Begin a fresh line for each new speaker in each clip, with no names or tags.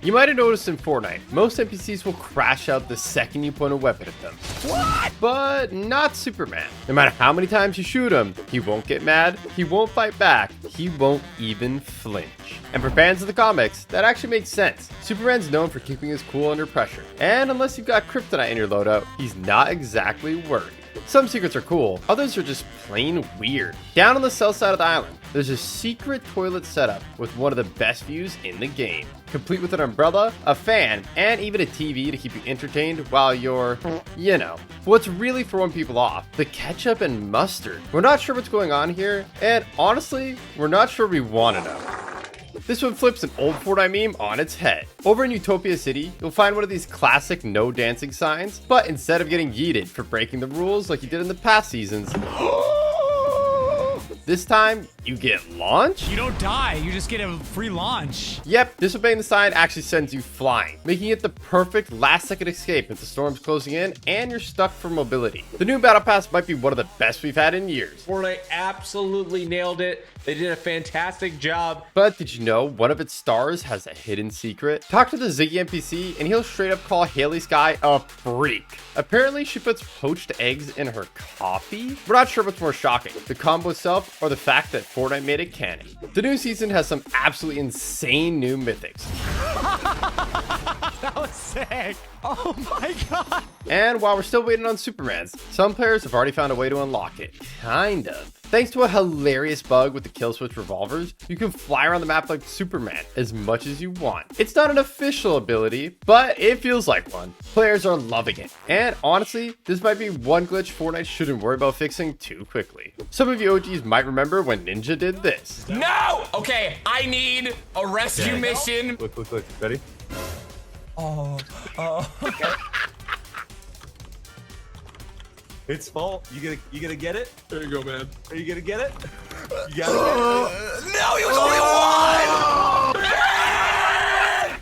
You might have noticed in Fortnite, most NPCs will crash out the second you point a weapon at them. What? But not Superman. No matter how many times you shoot him, he won't get mad, he won't fight back, he won't even flinch. And for fans of the comics, that actually makes sense. Superman's known for keeping his cool under pressure. And unless you've got kryptonite in your loadout, he's not exactly worried. Some secrets are cool, others are just plain weird. Down on the south side of the island, there's a secret toilet setup with one of the best views in the game. Complete with an umbrella, a fan, and even a TV to keep you entertained while you're, you know. What's really throwing people off? The ketchup and mustard. We're not sure what's going on here, and honestly, we're not sure we want to know. This one flips an old Fortnite meme on its head. Over in Utopia City, you'll find one of these classic no dancing signs, but instead of getting yeeted for breaking the rules like you did in the past seasons, this time, you get launched?
You don't die, you just get a free launch.
Yep, disobeying the sign actually sends you flying, making it the perfect last-second escape if the storm's closing in and you're stuck for mobility. The new Battle Pass might be one of the best we've had in years.
Fortnite absolutely nailed it. They did a fantastic job.
But did you know one of its stars has a hidden secret? Talk to the Ziggy NPC and he'll straight up call Haley Sky a freak. Apparently, she puts poached eggs in her coffee? We're not sure what's more shocking, the combo itself or the fact that Fortnite made it canon. The new season has some absolutely insane new mythics.
That was sick. Oh my god.
And while we're still waiting on Superman's, some players have already found a way to unlock it. Kind of. Thanks to a hilarious bug with the kill switch revolvers, you can fly around the map like Superman as much as you want. It's not an official ability, but it feels like one. Players are loving it. And honestly, this might be one glitch Fortnite shouldn't worry about fixing too quickly. Some of you OGs might remember when Ninja did this.
No! Okay, I need a rescue mission.
Look. Ready?
Oh.
It's fall. You gonna get it?
There you go, man.
Are you gonna get it? You gotta get it.
No, he was only one!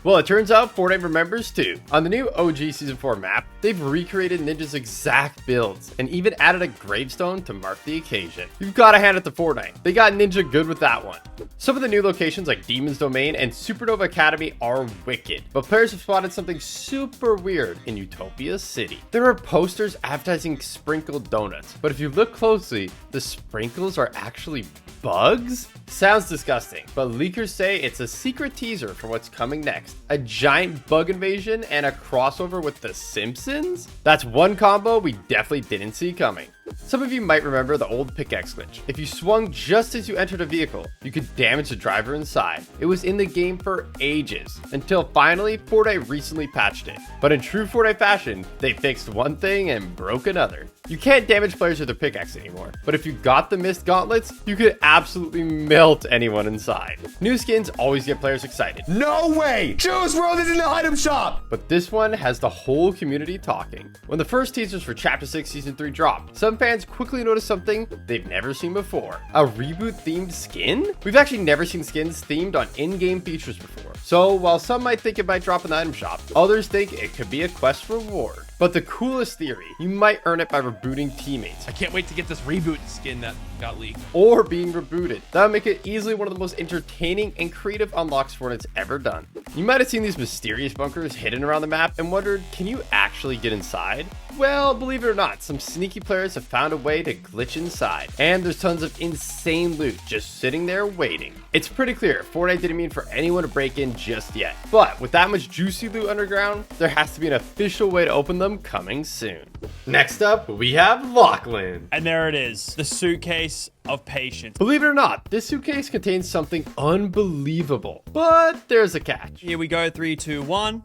Well, it turns out Fortnite remembers too. On the new OG Season 4 map, they've recreated Ninja's exact builds and even added a gravestone to mark the occasion. You've got to hand it to Fortnite. They got Ninja good with that one. Some of the new locations like Demon's Domain and Supernova Academy are wicked, but players have spotted something super weird in Utopia City. There are posters advertising sprinkled donuts, but if you look closely, the sprinkles are actually bugs? Sounds disgusting, but leakers say it's a secret teaser for what's coming next. A giant bug invasion and a crossover with The Simpsons? That's one combo we definitely didn't see coming. Some of you might remember the old pickaxe glitch. If you swung just as you entered a vehicle, you could damage the driver inside. It was in the game for ages, until finally Fortnite recently patched it. But in true Fortnite fashion, they fixed one thing and broke another. You can't damage players with their pickaxe anymore, but if you got the mist gauntlets, you could absolutely melt anyone inside. New skins always get players excited.
No way! Juice WRLD is in the item shop!
But this one has the whole community talking. When the first teasers for Chapter 6 Season 3 dropped, some fans quickly noticed something they've never seen before. A reboot-themed skin? We've actually never seen skins themed on in-game features before. So while some might think it might drop in the item shop, others think it could be a quest reward. But the coolest theory, you might earn it by rebooting teammates.
I can't wait to get this reboot skin that got leaked.
Or being rebooted. That would make it easily one of the most entertaining and creative unlocks Fortnite's ever done. You might have seen these mysterious bunkers hidden around the map and wondered, can you actually get inside? Well, believe it or not, some sneaky players have found a way to glitch inside, and there's tons of insane loot just sitting there waiting. It's pretty clear Fortnite didn't mean for anyone to break in just yet, but with that much juicy loot underground, there has to be an official way to open them coming soon. Next up, we have Lachlan.
And there it is, the suitcase of patience.
Believe it or not, this suitcase contains something unbelievable, but there's a catch.
Here we go, 3, 2, 1.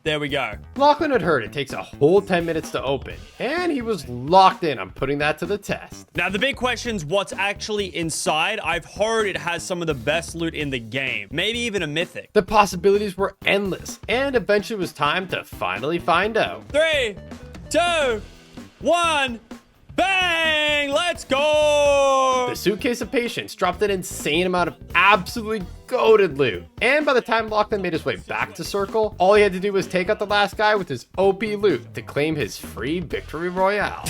There we go.
Lachlan had heard it takes a whole 10 minutes to open, and he was locked in on putting that to the test.
Now, the big question's what's actually inside. I've heard it has some of the best loot in the game, maybe even a mythic.
The possibilities were endless, and eventually it was time to finally find out.
3, 2, 1. Bang! Let's go!
The suitcase of patience dropped an insane amount of absolutely goated loot. And by the time Lachlan made his way back to Circle, all he had to do was take out the last guy with his OP loot to claim his free victory royale.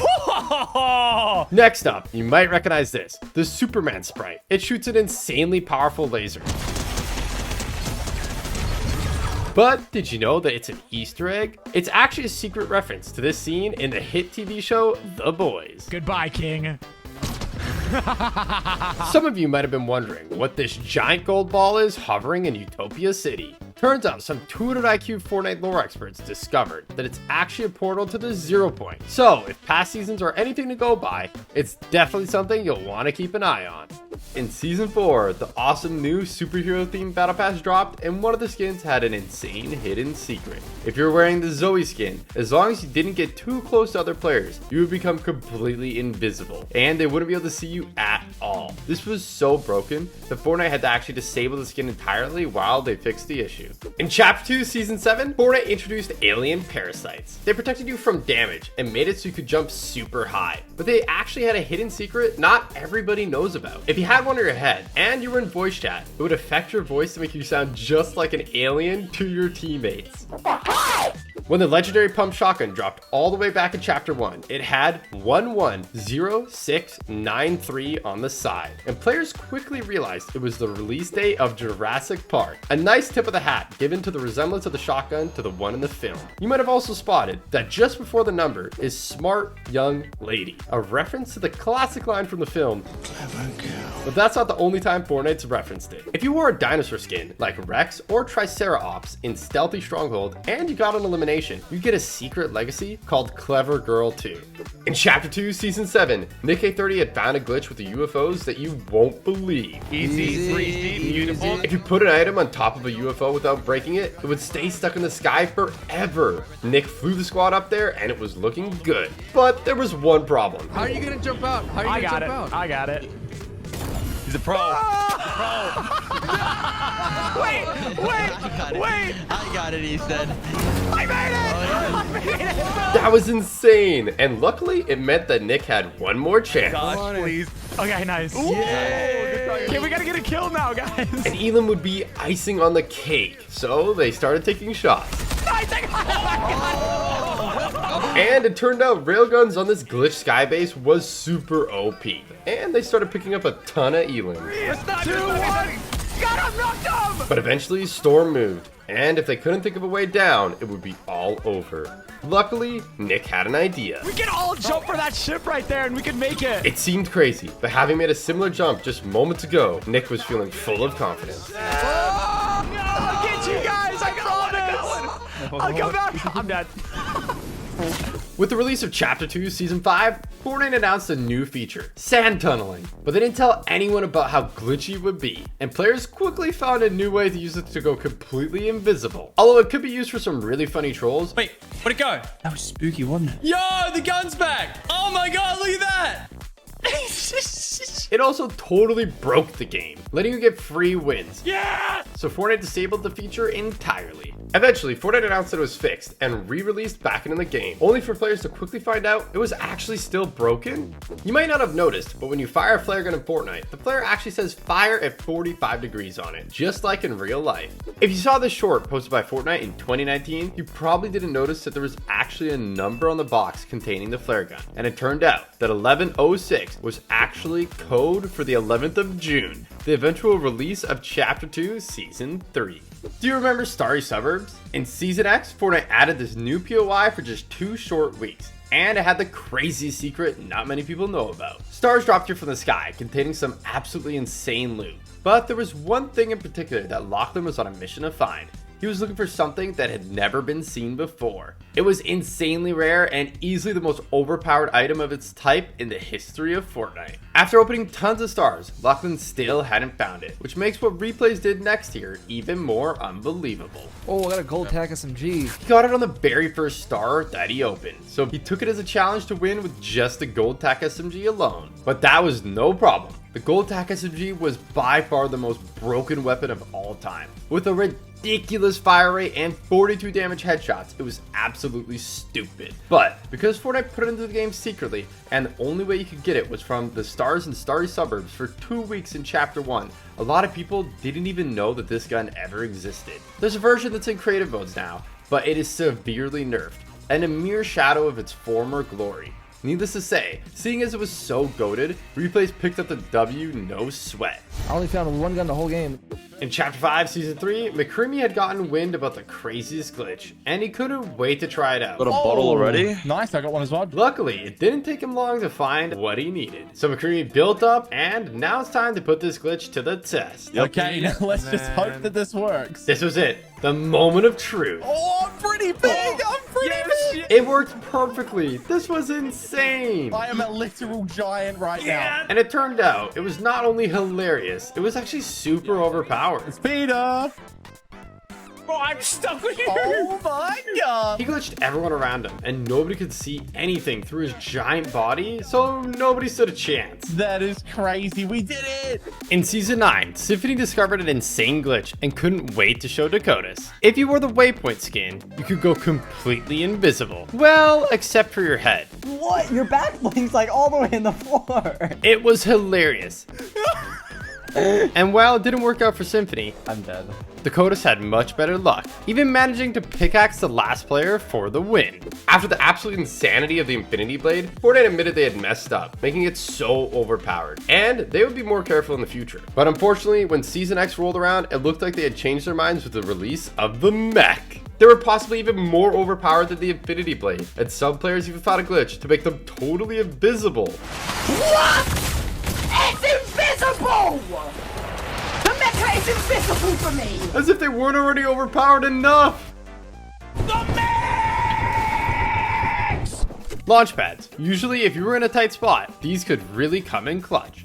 Next up, you might recognize this, the Superman sprite. It shoots an insanely powerful laser. But did you know that it's an Easter egg? It's actually a secret reference to this scene in the hit TV show The Boys.
Goodbye, King.
Some of you might have been wondering what this giant gold ball is hovering in Utopia City. Turns out some 200 IQ Fortnite lore experts discovered that it's actually a portal to the 0 point. So if past seasons are anything to go by, it's definitely something you'll want to keep an eye on. In Season 4, the awesome new superhero themed battle pass dropped, and one of the skins had an insane hidden secret. If you're wearing the Zoe skin, as long as you didn't get too close to other players, you would become completely invisible, and they wouldn't be able to see you at all. This was so broken that Fortnite had to actually disable the skin entirely while they fixed the issue. In Chapter 2, Season 7, Fortnite introduced alien parasites. They protected you from damage and made it so you could jump super high, but they actually had a hidden secret not everybody knows about. If you had one on your head and you were in voice chat, it would affect your voice to make you sound just like an alien to your teammates. When the legendary pump shotgun dropped all the way back in Chapter 1, it had 110693 on the side, and players quickly realized it was the release date of Jurassic Park. A nice tip of the hat given to the resemblance of the shotgun to the one in the film. You might have also spotted that just before the number is Smart Young Lady, a reference to the classic line from the film. But that's not the only time Fortnite's referenced it. If you wore a dinosaur skin like Rex or Triceratops in Stealthy Stronghold and you got an elimination, you get a secret legacy called Clever Girl 2. In Chapter 2, Season 7, Nick A30 had found a glitch with the UFOs that you won't believe.
Easy, breezy, beautiful.
If you put an item on top of a UFO without breaking it, it would stay stuck in the sky forever. Nick flew the squad up there and it was looking good. But there was one problem.
How are you gonna jump out? How are you gonna jump out?
I got it.
He's a pro.
Wait.
I got it, he said.
I made it.
That was insane. And luckily, it meant that Nick had one more chance.
Gosh, please.
Okay, nice. Okay, we gotta get a kill now, guys.
And Elam would be icing on the cake. So they started taking shots. And it turned out railguns on this glitch skybase was super OP. And they started picking up a ton of Elam.
3, 2, 1. Got him, knocked him.
But eventually, Storm moved. And if they couldn't think of a way down, it would be all over. Luckily, Nick had an idea.
We can all jump for that ship right there and we can make it.
It seemed crazy, but having made a similar jump just moments ago, Nick was feeling full of confidence.
I'll get you guys, I promise. I'll come back. I'm dead.
With the release of Chapter 2, Season 5, Fortnite announced a new feature, sand tunneling, but they didn't tell anyone about how glitchy it would be, and players quickly found a new way to use it to go completely invisible. Although it could be used for some really funny trolls.
Wait, where'd it go?
That was spooky, wasn't it?
Yo, the gun's back. Oh my god, look at that.
It also totally broke the game, letting you get free wins.
Yeah.
So Fortnite disabled the feature entirely. Eventually, Fortnite announced that it was fixed and re-released back into the game, only for players to quickly find out it was actually still broken. You might not have noticed, but when you fire a flare gun in Fortnite, the flare actually says fire at 45 degrees on it, just like in real life. If you saw this short posted by Fortnite in 2019, you probably didn't notice that there was actually a number on the box containing the flare gun, and it turned out that 1106 was actually code for the 11th of June, the eventual release of Chapter 2, Season 3. Do you remember Starry Suburbs? In Season X, Fortnite added this new POI for just 2 short weeks, and it had the crazy secret not many people know about. Stars dropped here from the sky, containing some absolutely insane loot. But there was one thing in particular that Lachlan was on a mission to find. He was looking for something that had never been seen before. It was insanely rare and easily the most overpowered item of its type in the history of Fortnite. After opening tons of stars, Lachlan still hadn't found it, which makes what Replays did next here even more unbelievable.
Oh, I got a gold tack SMG.
He got it on the very first star that he opened, so he took it as a challenge to win with just the gold tack SMG alone. But that was no problem. The gold tack SMG was by far the most broken weapon of all time. With a ridiculous fire rate and 42 damage headshots, it was absolutely stupid. But because Fortnite put it into the game secretly, and the only way you could get it was from the stars and starry suburbs for 2 weeks in Chapter 1, a lot of people didn't even know that this gun ever existed. There's a version that's in creative modes now, but it is severely nerfed, and a mere shadow of its former glory. Needless to say, seeing as it was so goated, replays picked up the W no sweat.
I only found one gun the whole game.
In Chapter 5, Season 3, McCreamy had gotten wind about the craziest glitch, and he couldn't wait to try it out.
Got a bottle already?
Nice, I got one as well.
Luckily, it didn't take him long to find what he needed. So McCreamy built up, and now it's time to put this glitch to the test.
Okay, now let's just hope that this works.
This was it, the moment of truth.
Oh, I'm pretty big! I'm pretty big!
It worked perfectly. This was insane.
I am a literal giant right now.
And it turned out, it was not only hilarious, it was actually super overpowered.
It's Peter!
Oh, I'm stuck with you.
Oh my god!
He glitched everyone around him, and nobody could see anything through his giant body, so nobody stood a chance.
That is crazy. We did it!
In Season 9, Symphony discovered an insane glitch and couldn't wait to show Dakotas. If you wore the Waypoint skin, you could go completely invisible. Well, except for your head.
What? Your back blinks like all the way in the floor.
It was hilarious. And while it didn't work out for Symphony,
I'm dead.
Dakotas had much better luck, even managing to pickaxe the last player for the win. After the absolute insanity of the Infinity Blade, Fortnite admitted they had messed up, making it so overpowered, and they would be more careful in the future. But unfortunately, when Season X rolled around, it looked like they had changed their minds with the release of the mech. They were possibly even more overpowered than the Infinity Blade, and some players even found a glitch to make them totally invisible.
What? It's invisible! The mecha is invisible for me!
As if they weren't already overpowered enough!
The mechs!
Launchpads. Usually, if you were in a tight spot, these could really come in clutch.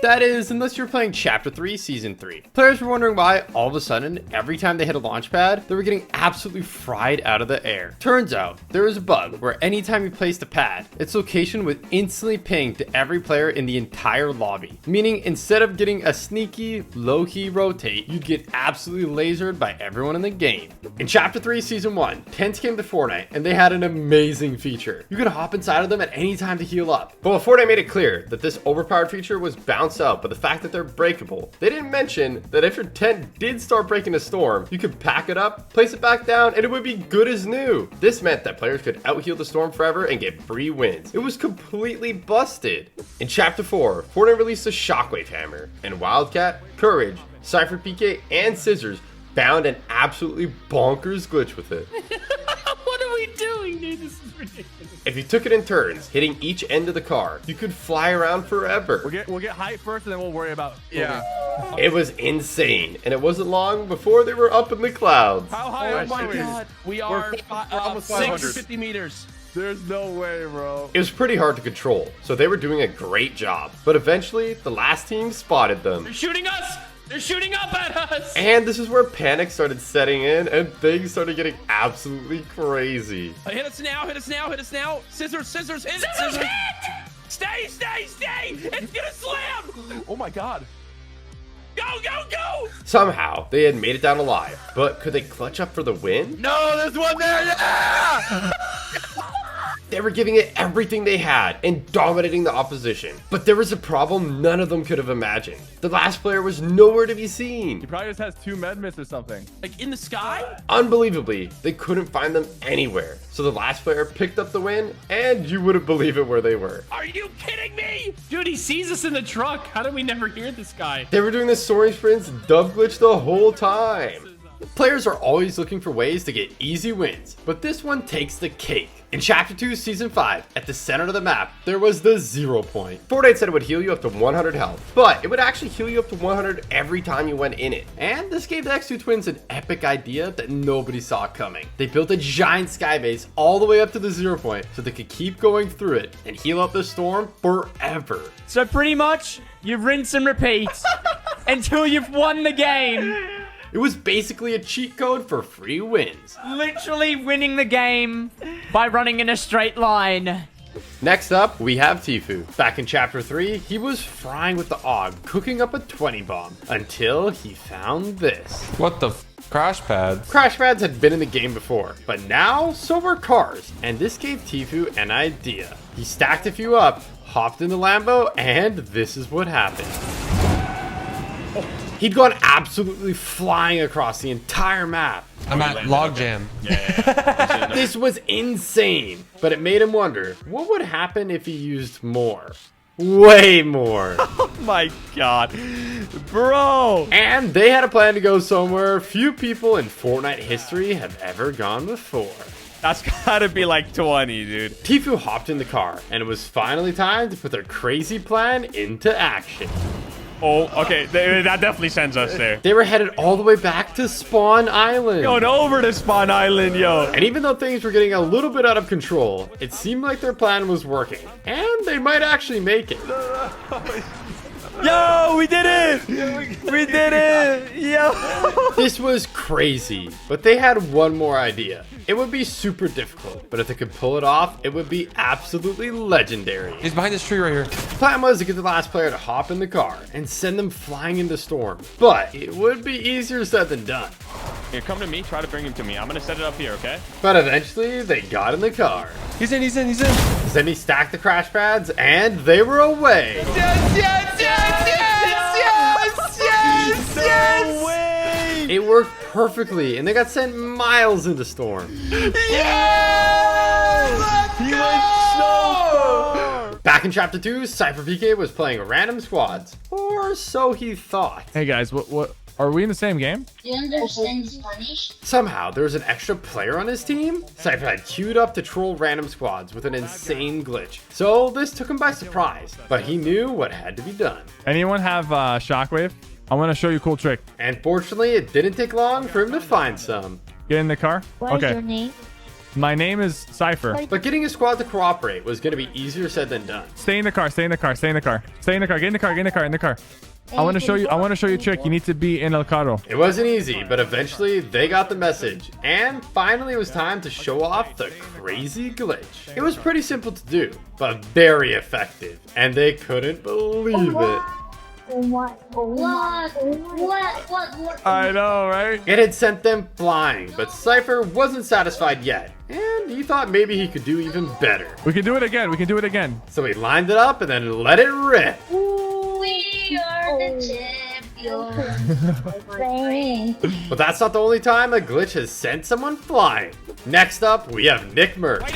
That is, unless you're playing Chapter 3, Season 3. Players were wondering why, all of a sudden, every time they hit a launch pad, they were getting absolutely fried out of the air. Turns out, there was a bug where anytime you placed a pad, its location would instantly ping to every player in the entire lobby. Meaning, instead of getting a sneaky, low-key rotate, you'd get absolutely lasered by everyone in the game. In Chapter 3, Season 1, tents came to Fortnite, and they had an amazing feature. You could hop inside of them at any time to heal up. But Fortnite made it clear that this overpowered feature was bounced out by the fact that they're breakable. They didn't mention that if your tent did start breaking a storm, you could pack it up, place it back down, and it would be good as new. This meant that players could out-heal the storm forever and get free wins. It was completely busted. In Chapter 4, Fortnite released a Shockwave Hammer, and Wildcat, Courage, Cypher PK, and Scissors found an absolutely bonkers glitch with it.
What are we doing, dude? This is ridiculous.
If you took it in turns, hitting each end of the car, you could fly around forever.
We'll get height first and then we'll worry about...
Yeah.
It was insane, and it wasn't long before they were up in the clouds.
How high
Oh
are
my
we?
god. We are
almost 500.
650 meters.
There's no way, bro.
It was pretty hard to control, so they were doing a great job. But eventually, the last team spotted them.
They're shooting us! They're shooting up at us!
And this is where panic started setting in, and things started getting absolutely crazy.
Hit us now, hit us now, hit us now. Scissors, scissors, hit! Scissors, hit! Stay, stay, stay! It's gonna slam!
Oh my god.
Go, go, go!
Somehow, they had made it down alive, but could they clutch up for the win?
No, there's one there! Yeah!
They were giving it everything they had and dominating the opposition. But there was a problem none of them could have imagined. The last player was nowhere to be seen.
He probably just has 2 med miss or something.
Like in the sky?
Unbelievably, they couldn't find them anywhere. So the last player picked up the win, and you wouldn't believe it where they were.
Are you kidding me? Dude, he sees us in the truck. How did we never hear this guy?
They were doing the soaring sprints dub glitch the whole time. Players are always looking for ways to get easy wins, but this one takes the cake. In Chapter 2, Season 5, at the center of the map, there was the 0 point. Fortnite said it would heal you up to 100 health, but it would actually heal you up to 100 every time you went in it. And this gave the X2 twins an epic idea that nobody saw coming. They built a giant sky base all the way up to the 0 point so they could keep going through it and heal up the storm forever.
So pretty much, you rinse and repeat until you've won the game.
It was basically a cheat code for free wins.
Literally winning the game by running in a straight line.
Next up, we have Tfue. Back in Chapter 3, he was frying with the AUG, cooking up a 20 bomb, until he found this.
What the crash pads?
Crash pads had been in the game before, but now so were cars, and this gave Tfue an idea. He stacked a few up, hopped in the Lambo, and this is what happened. He'd gone absolutely flying across the entire map.
I'm at logjam.
This was insane, but it made him wonder, what would happen if he used more? Way more.
Oh my god. Bro.
And they had a plan to go somewhere few people in Fortnite history have ever gone before.
That's gotta be like 20, dude.
Tfue hopped in the car, and it was finally time to put their crazy plan into action.
Oh, okay. That definitely sends us there.
They were headed all the way back to Spawn Island.
Going over to Spawn Island, yo.
And even though things were getting a little bit out of control, it seemed like their plan was working. And they might actually make it.
Yo, we did it! We did it! Yo!
This was crazy, but they had one more idea. It would be super difficult, but if they could pull it off, it would be absolutely legendary.
He's behind this tree right here.
The plan was to get the last player to hop in the car and send them flying into storm, but it would be easier said than done.
Here, come to me. Try to bring him to me. I'm gonna set it up here, okay?
But eventually, they got in the car.
He's in.
Then he stacked the crash pads, and they were away.
No way!
It worked perfectly, and they got sent miles into storm.
He went so far!
Back in Chapter 2, Cypher PK was playing random squads, or so he thought.
Hey guys, what are we in the same game?
Do you understand Spanish?
Somehow, there was an extra player on his team. Cypher had queued up to troll random squads with an insane glitch. So this took him by surprise, but he knew what had to be done.
Anyone have shockwave? I want to show you a cool trick.
And fortunately, it didn't take long for him to find some.
Get in the car.
What is your name?
My name is Cypher.
But getting a squad to cooperate was going to be easier said than done.
Stay in the car. Get in the car. I want to show you a trick. You need to be in el carro.
It wasn't easy, but eventually they got the message. And finally it was time to show off the crazy glitch. It was pretty simple to do, but very effective. And they couldn't believe it.
What?
I know, right?
It had sent them flying, but Cypher wasn't satisfied yet. And he thought maybe he could do even better.
We can do it again.
So he lined it up and then let it rip.
We are the champions.
But that's not the only time a glitch has sent someone flying. Next up, we have Nick Merck.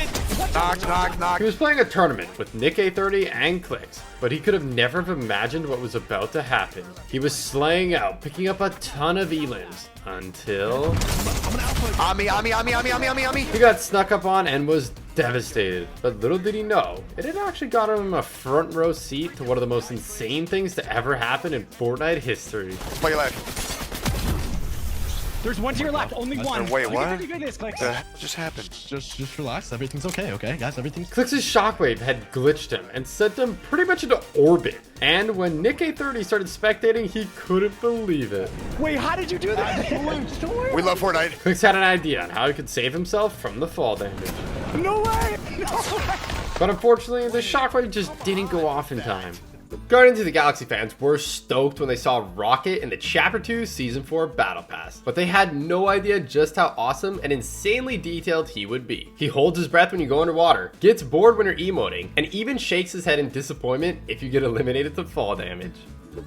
He was playing a tournament with Nick A30 and Clicks, but he could have never have imagined what was about to happen. He was slaying out, picking up a ton of elims, until... He got snuck up on and was devastated, but little did he know, it had actually got him a front row seat to one of the most insane things to ever happen in Fortnite history.
There's one to your left, only one.
Wait, what?
What
just happened?
Just relax. Everything's okay, guys? Everything's...
Clicks' shockwave had glitched him and sent him pretty much into orbit. And when Nick A30 started spectating, he couldn't believe it.
Wait, how did you do that?
We love Fortnite.
Clicks had an idea on how he could save himself from the fall damage.
No way!
But unfortunately, the shockwave just didn't go off in time. Guardians of the Galaxy fans were stoked when they saw Rocket in the Chapter 2 Season 4 Battle Pass, but they had no idea just how awesome and insanely detailed he would be. He holds his breath when you go underwater, gets bored when you're emoting, and even shakes his head in disappointment if you get eliminated to fall damage.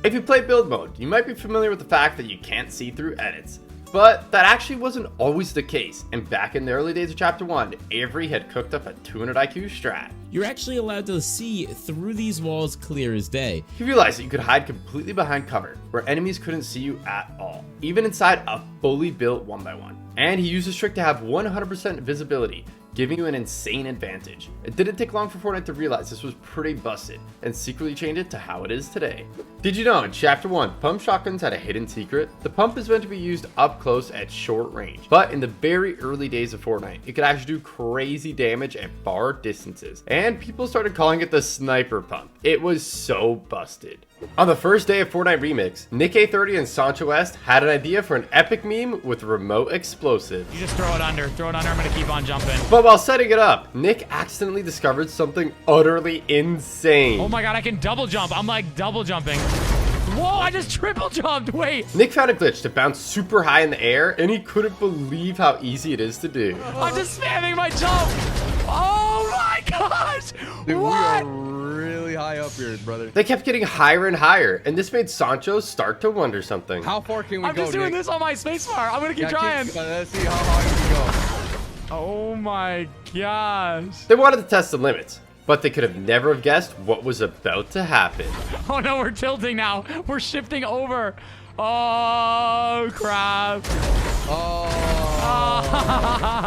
If you play build mode, you might be familiar with the fact that you can't see through edits. But that actually wasn't always the case, and back in the early days of Chapter 1, Avery had cooked up a 200 IQ strat.
You're actually allowed to see through these walls clear as day.
He realized that you could hide completely behind cover, where enemies couldn't see you at all, even inside a fully built 1x1. And he used this trick to have 100% visibility, giving you an insane advantage. It didn't take long for Fortnite to realize this was pretty busted, and secretly change it to how it is today. Did you know in Chapter 1, pump shotguns had a hidden secret? The pump is meant to be used up close at short range, but in the very early days of Fortnite, it could actually do crazy damage at far distances, and people started calling it the sniper pump. It was so busted. On the first day of Fortnite Remix, Nick A30 and Sancho West had an idea for an epic meme with remote explosives.
You just throw it under, I'm gonna keep on jumping.
But while setting it up, Nick accidentally discovered something utterly insane.
Oh my god, I can double jump. I'm like double jumping. Whoa, I just triple jumped, wait.
Nick found a glitch to bounce super high in the air, and he couldn't believe how easy it is to do.
I'm just spamming my jump. Oh my gosh.
Dude,
what?
we are really
really high up here, brother.
They kept getting higher and higher, and this made Sancho start to wonder something.
How far can we
I'm
go,
just doing
Nick?
this on my spacebar. I'm gonna keep trying.
Let's see how high we go.
Oh my gosh.
They wanted to test the limits, but they could have never have guessed what was about to happen.
Oh no, we're tilting now. We're shifting over. Oh crap.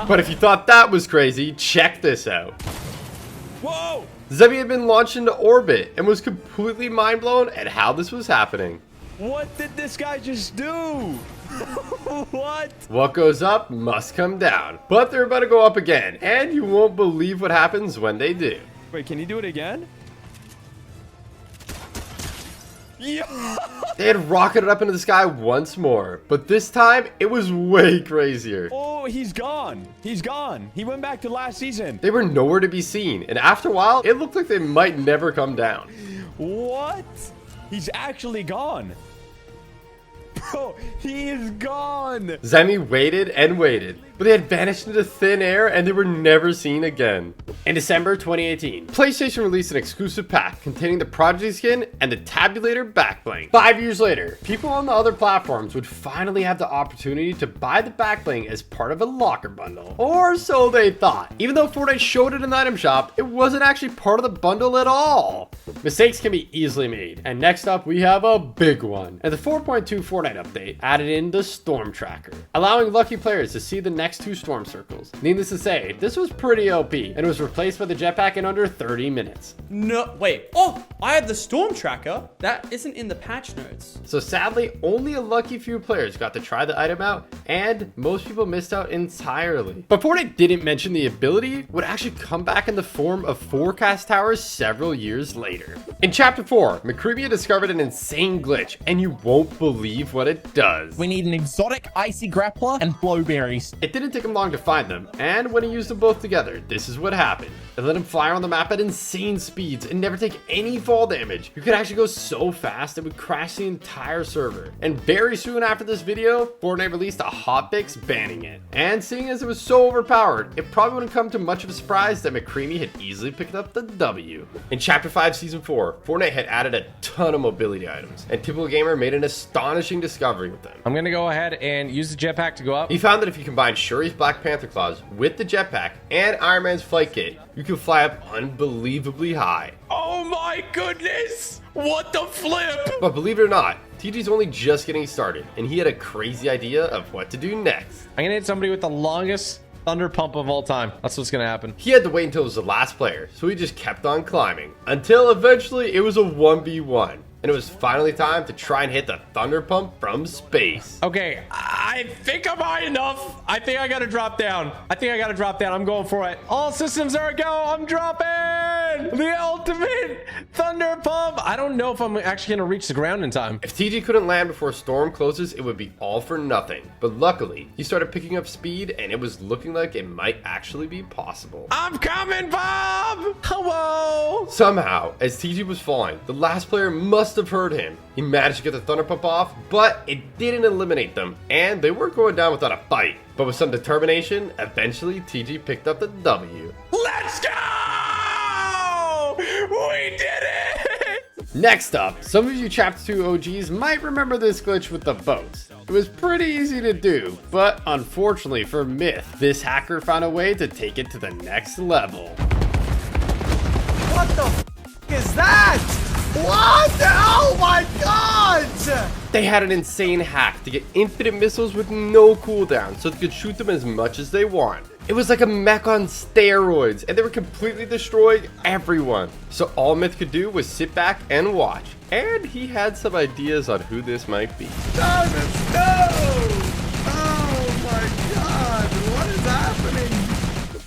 But if you thought that was crazy, check this out.
Whoa!
Zemi had been launched into orbit and was completely mind blown at how this was happening.
What did this guy just do? What?
What goes up must come down, but they're about to go up again, and you won't believe what happens when they do.
Wait, can you do it again? Yeah.
They had rocketed up into the sky once more, but this time it was way crazier.
Oh, he's gone. He's gone. He went back to last season.
They were nowhere to be seen, and after a while, it looked like they might never come down.
What? He's actually gone. Bro, he is gone.
Zemi waited and waited, but they had vanished into thin air and they were never seen again. In December 2018, PlayStation released an exclusive pack containing the Prodigy skin and the Tabulator backbling. 5 years later, people on the other platforms would finally have the opportunity to buy the backbling as part of a locker bundle. Or so they thought. Even though Fortnite showed it in the item shop, it wasn't actually part of the bundle at all. Mistakes can be easily made. And next up, we have a big one. And the 4.2 Fortnite update added in the Storm Tracker, allowing lucky players to see the next 2 storm circles. Needless to say, this was pretty OP and was replaced by the jetpack in under 30 minutes.
No, wait. Oh, I had the storm tracker. That isn't in the patch notes.
So sadly, only a lucky few players got to try the item out, and most people missed out entirely. But Fortnite didn't mention the ability would actually come back in the form of forecast towers several years later. In Chapter 4, McCreamy discovered an insane glitch, and you won't believe what it does.
We need an exotic icy grappler and blowberries.
It didn't take him long to find them, and when he used them both together, this is what happened. It let him fly around the map at insane speeds and never take any fall damage. You could actually go so fast it would crash the entire server. And very soon after this video, Fortnite released a hotfix banning it. And seeing as it was so overpowered, it probably wouldn't come to much of a surprise that McCreamy had easily picked up the W. In Chapter 5 Season 4, Fortnite had added a ton of mobility items, and Typical Gamer made an astonishing discovery with them.
I'm gonna go ahead and use the jetpack to go up.
He found that if you combine Shuri's Black Panther claws with the jetpack and Iron Man's flight kit, you can fly up unbelievably high.
Oh my goodness! What the flip?
But believe it or not, TG's only just getting started, and he had a crazy idea of what to do next.
I'm gonna hit somebody with the longest thunder pump of all time. That's what's gonna happen.
He had to wait until it was the last player, so he just kept on climbing, until eventually it was a 1v1. And it was finally time to try and hit the thunder pump from space.
Okay, I think I'm high enough. I think I gotta drop down. I'm going for it. All systems are a go. I'm dropping the ultimate thunder pump. I don't know if I'm actually gonna reach the ground in time.
If TG couldn't land before storm closes, it would be all for nothing. But luckily, he started picking up speed and it was looking like it might actually be possible.
I'm coming, Bob! Hello!
Somehow, as TG was falling, the last player must have heard him. He managed to get the thunder pump off, but it didn't eliminate them, and they weren't going down without a fight. But with some determination, eventually TG picked up the W.
Let's go! We did it!
Next up, some of you Chapter 2 OGs might remember this glitch with the boats. It was pretty easy to do, but unfortunately for Myth, this hacker found a way to take it to the next level.
What the f is that? What? Oh my god!
They had an insane hack to get infinite missiles with no cooldown, so they could shoot them as much as they want. It was like a mech on steroids, and they were completely destroying everyone. So all Myth could do was sit back and watch. And he had some ideas on who this might be.
Diamond, no! Oh my god, what is happening?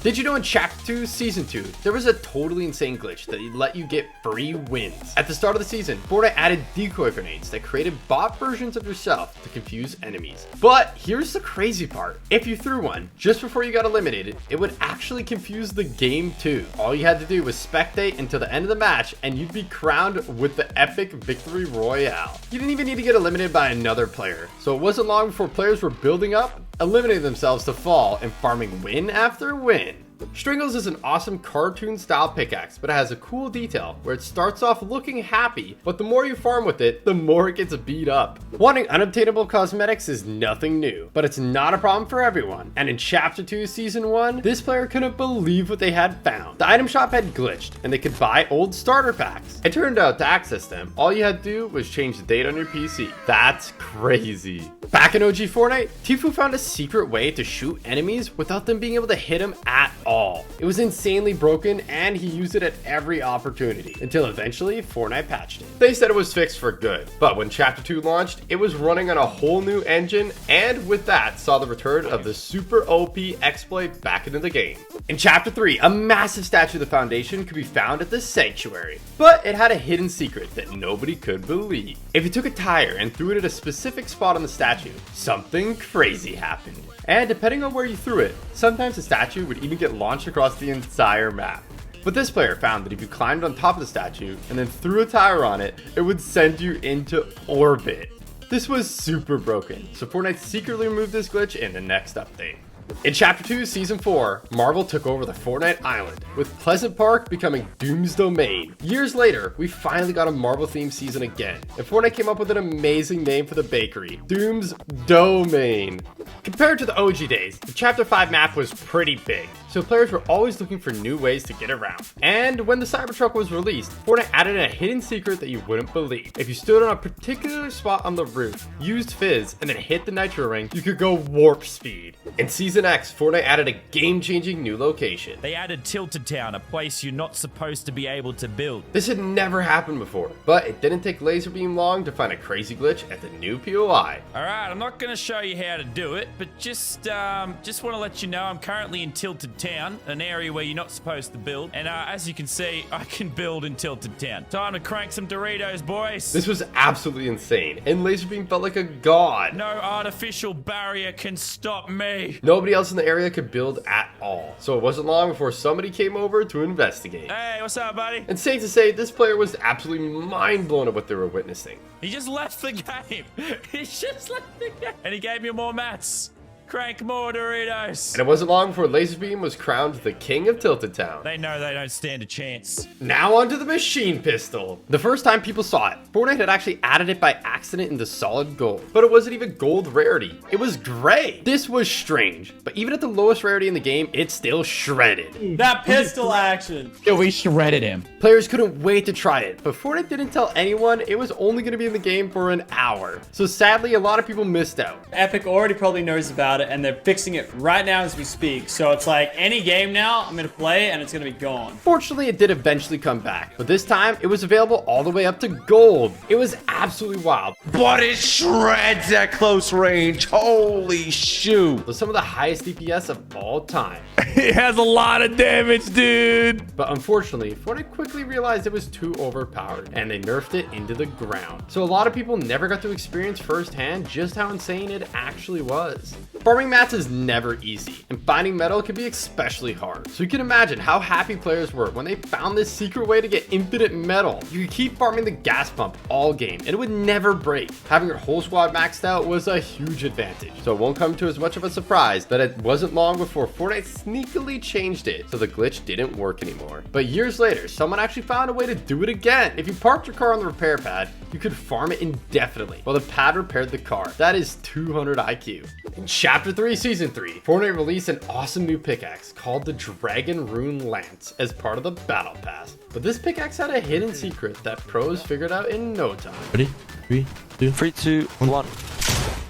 Did you know in Chapter 2, Season 2, there was a totally insane glitch that let you get free wins? At the start of the season, Fortnite added decoy grenades that created bot versions of yourself to confuse enemies. But here's the crazy part. If you threw one just before you got eliminated, it would actually confuse the game too. All you had to do was spectate until the end of the match and you'd be crowned with the epic victory royale. You didn't even need to get eliminated by another player. So it wasn't long before players were building up, eliminating themselves to fall and farming win after win. Stringles is an awesome cartoon style pickaxe, but it has a cool detail where it starts off looking happy, but the more you farm with it, the more it gets beat up. Wanting unobtainable cosmetics is nothing new, but it's not a problem for everyone. And in Chapter 2 Season 1, this player couldn't believe what they had found. The item shop had glitched, and they could buy old starter packs. It turned out to access them, all you had to do was change the date on your PC. That's crazy. Back in OG Fortnite, Tfue found a secret way to shoot enemies without them being able to hit him at all. It was insanely broken, and he used it at every opportunity, until eventually Fortnite patched it. They said it was fixed for good, but when Chapter 2 launched, it was running on a whole new engine, and with that saw the return of the super OP exploit back into the game. In Chapter 3, a massive statue of the Foundation could be found at the Sanctuary, but it had a hidden secret that nobody could believe. If you took a tire and threw it at a specific spot on the statue, something crazy happened. And depending on where you threw it, sometimes the statue would even get launched across the entire map. But this player found that if you climbed on top of the statue and then threw a tire on it, it would send you into orbit. This was super broken, so Fortnite secretly removed this glitch in the next update. In Chapter 2 Season 4, Marvel took over the Fortnite island, with Pleasant Park becoming Doom's Domain. Years later, we finally got a Marvel-themed season again, and Fortnite came up with an amazing name for the bakery, Doom's Domain. Compared to the OG days, the Chapter 5 map was pretty big, so players were always looking for new ways to get around. And when the Cybertruck was released, Fortnite added a hidden secret that you wouldn't believe. If you stood on a particular spot on the roof, used Fizz, and then hit the Nitro Ring, you could go warp speed. In Season X, Fortnite added a game-changing new location.
They added Tilted Town, a place you're not supposed to be able to build.
This had never happened before, but it didn't take Laserbeam long to find a crazy glitch at the new POI.
Alright, I'm not going to show you how to do it, but just want to let you know I'm currently in Tilted Town, an area where you're not supposed to build, and as you can see, I can build in Tilted Town. Time to crank some Doritos, boys.
This was absolutely insane, and Laserbeam felt like a god.
No artificial barrier can stop me.
Nobody else in the area could build at all, so it wasn't long before somebody came over to investigate.
Hey, what's up, buddy?
And safe to say, this player was absolutely mind blown at what they were witnessing.
He just left the game. He just left the game. And he gave me more mats. Crank more Doritos.
And it wasn't long before Laserbeam was crowned the king of Tilted Town.
They know they don't stand a chance.
Now onto the machine pistol. The first time people saw it, Fortnite had actually added it by accident into solid gold. But it wasn't even gold rarity. It was gray. This was strange. But even at the lowest rarity in the game, it still shredded.
That pistol action.
Yeah, we shredded him.
Players couldn't wait to try it, but Fortnite didn't tell anyone it was only going to be in the game for an hour. So sadly, a lot of people missed out.
Epic already probably knows about it, and they're fixing it right now as we speak. So it's like any game now, I'm gonna play and it's gonna be gone.
Fortunately, it did eventually come back, but this time it was available all the way up to gold. It was absolutely wild.
But it shreds at close range. Holy shoot.
With some of the highest DPS of all time.
It has a lot of damage, dude.
But unfortunately, Fortnite quickly realized it was too overpowered, and they nerfed it into the ground. So a lot of people never got to experience firsthand just how insane it actually was. Farming mats is never easy, and finding metal can be especially hard. So you can imagine how happy players were when they found this secret way to get infinite metal. You could keep farming the gas pump all game, and it would never break. Having your whole squad maxed out was a huge advantage. So it won't come to as much of a surprise that it wasn't long before Fortnite sneakily changed it so the glitch didn't work anymore. But years later, someone actually found a way to do it again. If you parked your car on the repair pad, you could farm it indefinitely while the pad repaired the car. That is 200 IQ. In Chapter 3 Season 3, Fortnite released an awesome new pickaxe called the Dragon Rune Lance as part of the Battle Pass. But this pickaxe had a hidden secret that pros figured out in no time.
Ready? 3, 2,
3, 2, 1.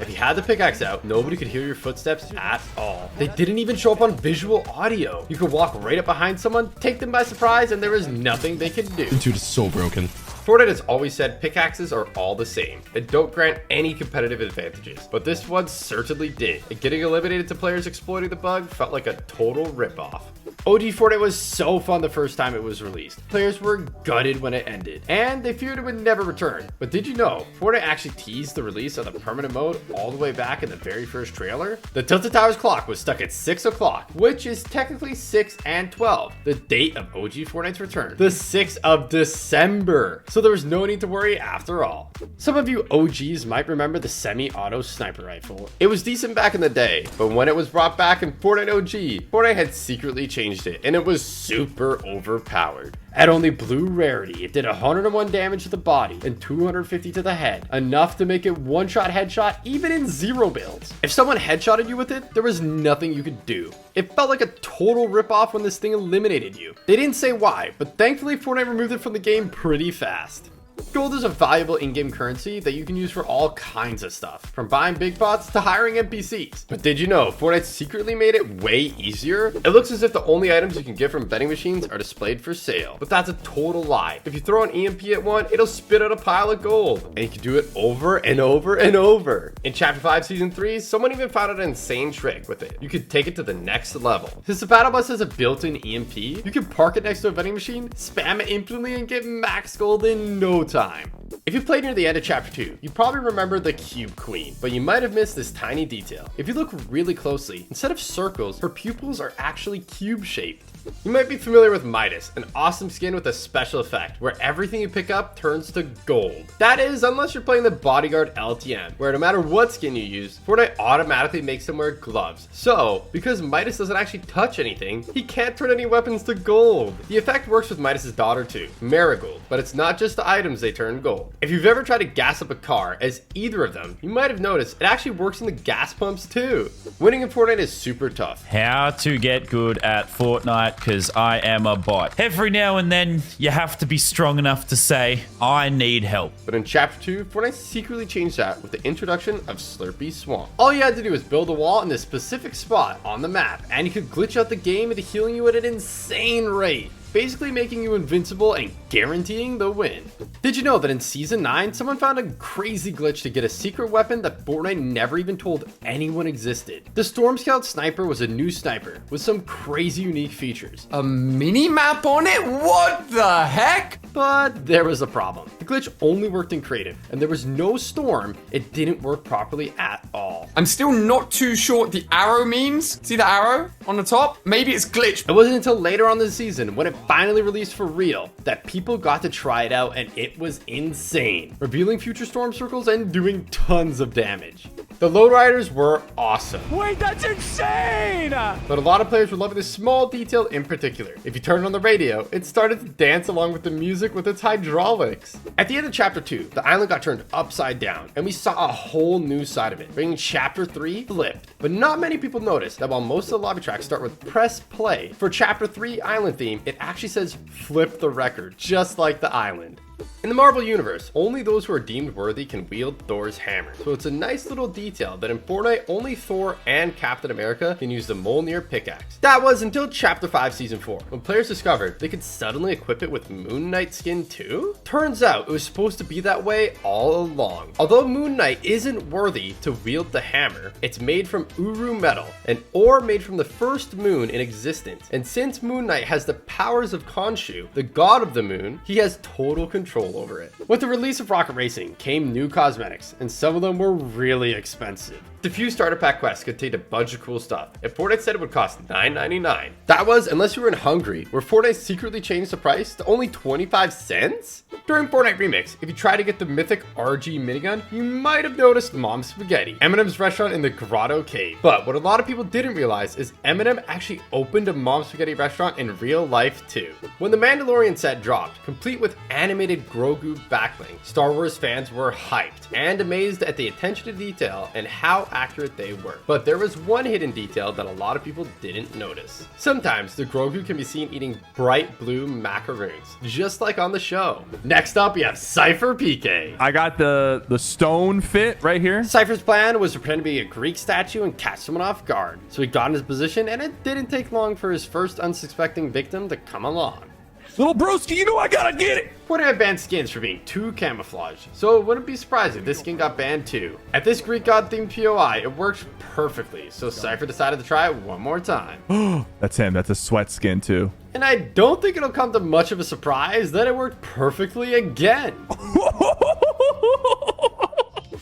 If you had the pickaxe out, nobody could hear your footsteps at all. They didn't even show up on visual audio. You could walk right up behind someone, take them by surprise, and there was nothing they could do.
Dude is so broken.
Fortnite has always said pickaxes are all the same and don't grant any competitive advantages, but this one certainly did, and getting eliminated to players exploiting the bug felt like a total ripoff. OG Fortnite was so fun the first time it was released. Players were gutted when it ended, and they feared it would never return. But did you know, Fortnite actually teased the release of the permanent mode all the way back in the very first trailer? The Tilted Towers clock was stuck at 6 o'clock, which is technically 6 and 12, the date of OG Fortnite's return. The 6th of December. So there was no need to worry after all. Some of you OGs might remember the semi-auto sniper rifle. It was decent back in the day, but when it was brought back in Fortnite OG, Fortnite had secretly changed changed it, and it was super overpowered. At only blue rarity, it did 101 damage to the body and 250 to the head, enough to make it one-shot headshot even in 0 builds. If someone headshotted you with it, there was nothing you could do. It felt like a total ripoff when this thing eliminated you. They didn't say why, but thankfully Fortnite removed it from the game pretty fast. Gold is a valuable in-game currency that you can use for all kinds of stuff, from buying big pots to hiring NPCs. But did you know Fortnite secretly made it way easier? It looks as if the only items you can get from vending machines are displayed for sale, but that's a total lie. If you throw an EMP at one, it'll spit out a pile of gold, and you can do it over and over and over. In Chapter 5 Season 3, someone even found out an insane trick with it. You could take it to the next level. Since the battle bus has a built-in EMP, you can park it next to a vending machine, spam it instantly, and get max gold in no time. If you played near the end of Chapter 2, you probably remember the Cube Queen, but you might have missed this tiny detail. If you look really closely, instead of circles, her pupils are actually cube-shaped. You might be familiar with Midas, an awesome skin with a special effect where everything you pick up turns to gold. That is, unless you're playing the Bodyguard LTM, where no matter what skin you use, Fortnite automatically makes him wear gloves. So, because Midas doesn't actually touch anything, he can't turn any weapons to gold. The effect works with Midas' daughter too, Marigold, but it's not just the items they turn gold. If you've ever tried to gas up a car as either of them, you might have noticed it actually works in the gas pumps too. Winning in Fortnite is super tough.
How to get good at Fortnite, because I am a bot. Every now and then, you have to be strong enough to say, I need help.
But in Chapter 2, Fortnite secretly changed that with the introduction of Slurpy Swamp. All you had to do was build a wall in this specific spot on the map, and you could glitch out the game into healing you at an insane rate, basically making you invincible and guaranteeing the win. Did you know that in Season 9, someone found a crazy glitch to get a secret weapon that Fortnite never even told anyone existed? The Storm Scout Sniper was a new sniper with some crazy unique features.
A mini map on it? What the heck?
But there was a problem. The glitch only worked in creative, and there was no storm. It didn't work properly at all.
I'm still not too sure what the arrow means. See the arrow on the top? Maybe it's glitched.
It wasn't until later on the season, when it finally released for real, that people got to try it out, and it was insane, revealing future storm circles and doing tons of damage. The lowriders were awesome.
Wait, that's insane!
But a lot of players were loving this small detail in particular. If you turned on the radio, it started to dance along with the music with its hydraulics. At the end of Chapter 2, the island got turned upside down, and we saw a whole new side of it, bringing Chapter 3 flipped. But not many people noticed that while most of the lobby tracks start with press play, for Chapter 3 island theme, it actually says flip the record, just like the island. In the Marvel Universe, only those who are deemed worthy can wield Thor's hammer, so it's a nice little detail that in Fortnite, only Thor and Captain America can use the Mjolnir pickaxe. That was until Chapter 5 Season 4, when players discovered they could suddenly equip it with Moon Knight skin too? Turns out it was supposed to be that way all along. Although Moon Knight isn't worthy to wield the hammer, it's made from Uru metal, an ore made from the first moon in existence, and since Moon Knight has the powers of Khonshu, the god of the moon, he has total control over it. With the release of Rocket Racing came new cosmetics, and some of them were really expensive. The few starter pack quests contained a bunch of cool stuff, and Fortnite said it would cost $9.99. That was unless you were in Hungary, where Fortnite secretly changed the price to only 25 cents? During Fortnite Remix, if you try to get the mythic RG minigun, you might have noticed Mom Spaghetti, Eminem's restaurant in the Grotto Cave. But what a lot of people didn't realize is Eminem actually opened a Mom Spaghetti restaurant in real life too. When the Mandalorian set dropped, complete with animated Grogu backbling, Star Wars fans were hyped and amazed at the attention to detail and how accurate they were. But there was one hidden detail that a lot of people didn't notice. Sometimes the Grogu can be seen eating bright blue macaroons, just like on the show. Next up, we have Cypher PK.
I got the stone fit right here.
Cypher's plan was to pretend to be a Greek statue and catch someone off guard. So he got in his position, and it didn't take long for his first unsuspecting victim to come along.
Little broski, you know I gotta get it.
Fortnite banned skins for being too camouflaged, so it wouldn't be surprising if this skin got banned too. At this Greek god themed POI, it worked perfectly, so Cypher decided to try it one more time.
That's him. That's a sweat skin too.
And I don't think it'll come to much of a surprise that it worked perfectly again.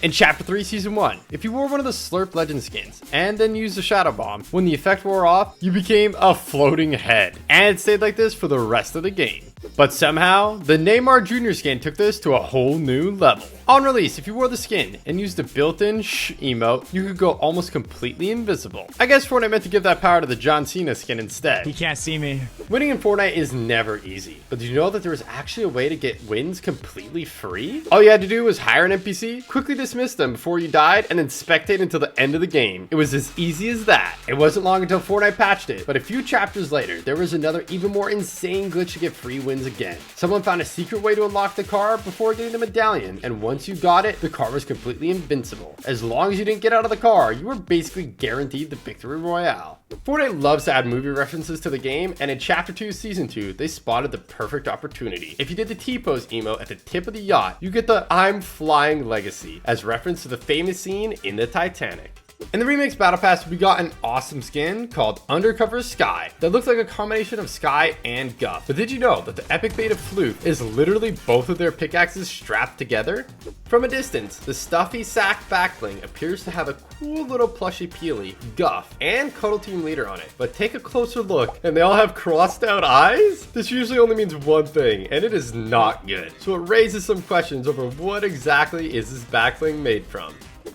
In Chapter 3 Season 1, if you wore one of the Slurp Legend skins and then used the Shadow Bomb, when the effect wore off, you became a floating head. And it stayed like this for the rest of the game. But somehow, the Neymar Jr. skin took this to a whole new level. On release, if you wore the skin and used the built-in shh emote, you could go almost completely invisible. I guess Fortnite meant to give that power to the John Cena skin instead.
He can't see me.
Winning in Fortnite is never easy, but did you know that there was actually a way to get wins completely free? All you had to do was hire an NPC, quickly dismiss them before you died, and then spectate until the end of the game. It was as easy as that. It wasn't long until Fortnite patched it, but a few chapters later, there was another even more insane glitch to get free wins again. Someone found a secret way to unlock the car before getting the medallion, and once you got it, the car was completely invincible. As long as you didn't get out of the car, you were basically guaranteed the victory royale. Fortnite loves to add movie references to the game, and in Chapter 2 Season 2, they spotted the perfect opportunity. If you did the T-pose emote at the tip of the yacht, you get the I'm flying legacy, as reference to the famous scene in the Titanic. In the Remix Battle Pass, we got an awesome skin called Undercover Sky that looks like a combination of Sky and Guff. But did you know that the epic beta Fluke is literally both of their pickaxes strapped together? From a distance, the stuffy sack backbling appears to have a cool little plushy peely, Guff, and Cuddle Team Leader on it. But take a closer look, and they all have crossed out eyes? This usually only means one thing, and it is not good. So it raises some questions over what exactly is this backbling made from.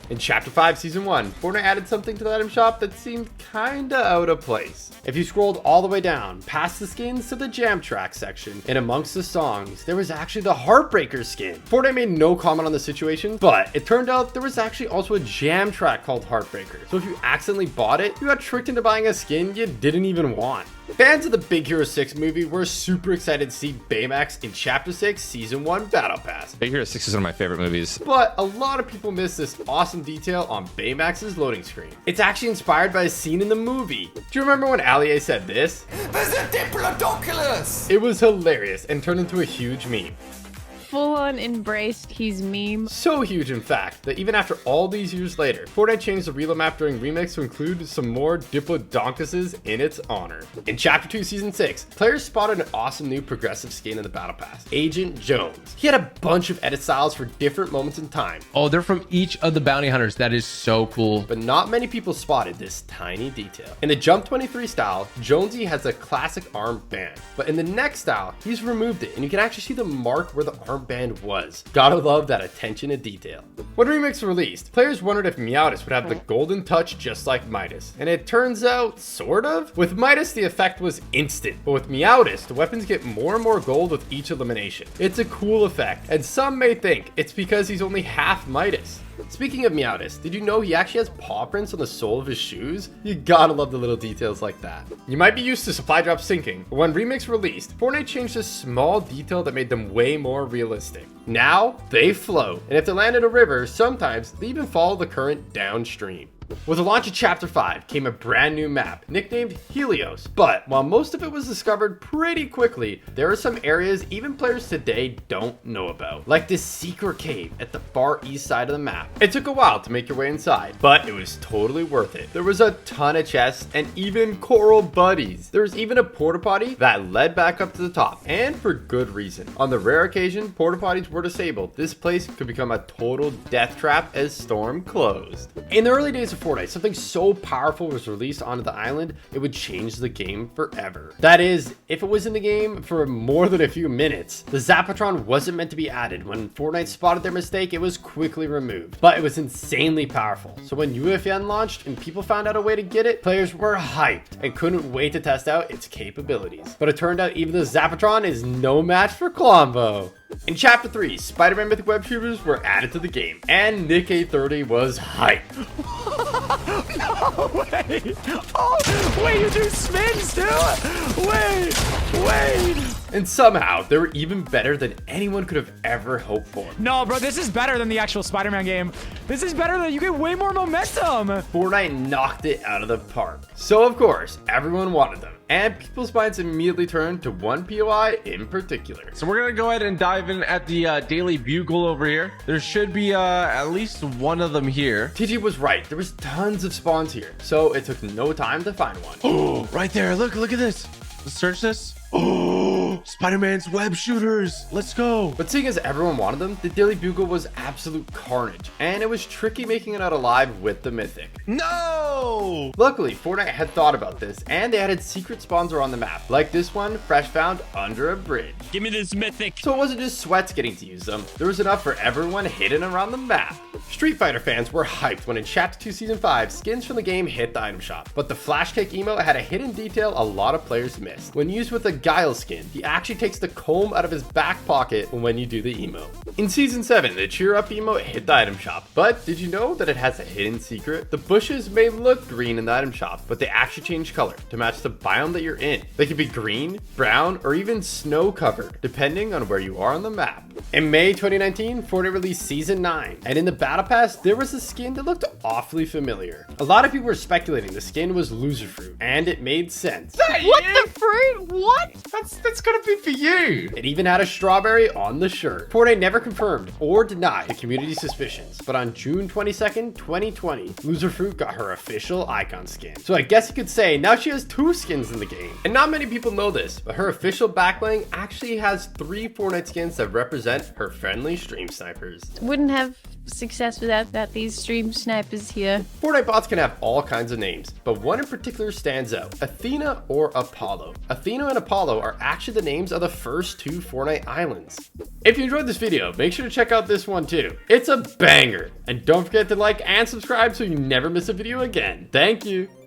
In Chapter 5 Season 1, Fortnite added something to the item shop that seemed kinda out of place. If you scrolled all the way down, past the skins to the jam track section, and amongst the songs, there was actually the Heartbreaker skin. Fortnite made no comment on the situation, but it turned out there was actually also a jam track called Heartbreaker. So if you accidentally bought it, you got tricked into buying a skin you didn't even want. Fans of the Big Hero 6 movie were super excited to see Baymax in Chapter 6 Season 1 Battle Pass.
Big Hero 6 is one of my favorite movies.
But a lot of people miss this awesome detail on Baymax's loading screen. It's actually inspired by a scene in the movie. Do you remember when Allier said this?
There's a Diplodocus!
It was hilarious and turned into a huge meme.
Full-on embraced his meme.
So huge, in fact, that even after all these years later, Fortnite changed the reload map during Remix to include some more Diplodoncuses in its honor. In Chapter 2 Season 6, players spotted an awesome new progressive skin in the Battle Pass, Agent Jones. He had a bunch of edit styles for different moments in time.
Oh, they're from each of the bounty hunters. That is so cool.
But not many people spotted this tiny detail. In the Jump 23 style, Jonesy has a classic armband, but in the next style, he's removed it, and you can actually see the mark where the armband was. Gotta love that attention to detail. When Remix released, players wondered if Meowtis would have the golden touch just like Midas, and it turns out, sort of. With Midas, the effect was instant, but with Meowtis, the weapons get more and more gold with each elimination. It's a cool effect, and some may think it's because he's only half Midas. Speaking of Meowtis, did you know he actually has paw prints on the sole of his shoes? You gotta love the little details like that. You might be used to supply drops sinking, but when Remix released, Fortnite changed a small detail that made them way more realistic. Now, they float, and if they land in a river, sometimes they even follow the current downstream. With the launch of Chapter 5 came a brand new map, nicknamed Helios. But while most of it was discovered pretty quickly, there are some areas even players today don't know about, like this secret cave at the far east side of the map. It took a while to make your way inside, but it was totally worth it. There was a ton of chests and even coral buddies. There was even a porta potty that led back up to the top, and for good reason. On the rare occasion porta potties were disabled, this place could become a total death trap as Storm closed. In the early days of Fortnite, something so powerful was released onto the island, it would change the game forever. That is, if it was in the game for more than a few minutes. The Zapatron wasn't meant to be added. When Fortnite spotted their mistake, it was quickly removed. But it was insanely powerful. So when UFN launched and people found out a way to get it, players were hyped and couldn't wait to test out its capabilities. But it turned out even the Zapatron is no match for Klombo. In Chapter 3, Spider-Man Mythic Web Shooters were added to the game, and Nick A30 was hyped.
No way! Oh, wait, you do spins too? Wait!
And somehow, they were even better than anyone could have ever hoped for.
No, bro, this is better than the actual Spider-Man game. This is better than, you get way more momentum.
Fortnite knocked it out of the park. So of course, everyone wanted them. And people's minds immediately turned to one POI in particular.
So we're gonna go ahead and dive in at the Daily Bugle over here. There should be at least one of them here.
TG was right. There was tons of spawns here, so it took no time to find one.
Oh, right there. Look at this. Let's search this. Oh,
Spider-Man's web shooters. Let's go.
But seeing as everyone wanted them, the Daily Bugle was absolute carnage, and it was tricky making it out alive with the Mythic.
No!
Luckily, Fortnite had thought about this, and they added secret spawns around the map, like this one fresh found under a bridge.
Give me this Mythic.
So it wasn't just sweats getting to use them, there was enough for everyone hidden around the map. Street Fighter fans were hyped when in Chapter 2 Season 5, skins from the game hit the item shop, but the Flash Cake emote had a hidden detail a lot of players missed. When used with a Guile skin, he actually takes the comb out of his back pocket when you do the emote. In Season 7, the Cheer Up emote hit the item shop, but did you know that it has a hidden secret? The bushes may look green in the item shop, but they actually change color to match the biome that you're in. They can be green, brown, or even snow covered, depending on where you are on the map. In May 2019, Fortnite released Season 9, and in the Battle Pass, there was a skin that looked awfully familiar. A lot of people were speculating the skin was Loser Fruit, and it made sense.
What the fruit? What?
That's gonna be for you.
It even had a strawberry on the shirt. Fortnite never confirmed or denied the community's suspicions, but on June 22nd, 2020, Loser Fruit got her official icon skin. So I guess you could say now she has 2 skins in the game. And not many people know this, but her official backbling actually has 3 Fortnite skins that represent her friendly stream snipers.
Wouldn't have success without these stream snipers here.
Fortnite bots can have all kinds of names, but one in particular stands out: Athena or Apollo. Athena and Apollo are actually the names of the first 2 Fortnite islands. If you enjoyed this video, make sure to check out this one too. It's a banger, and don't forget to like and subscribe so you never miss a video again. Thank you.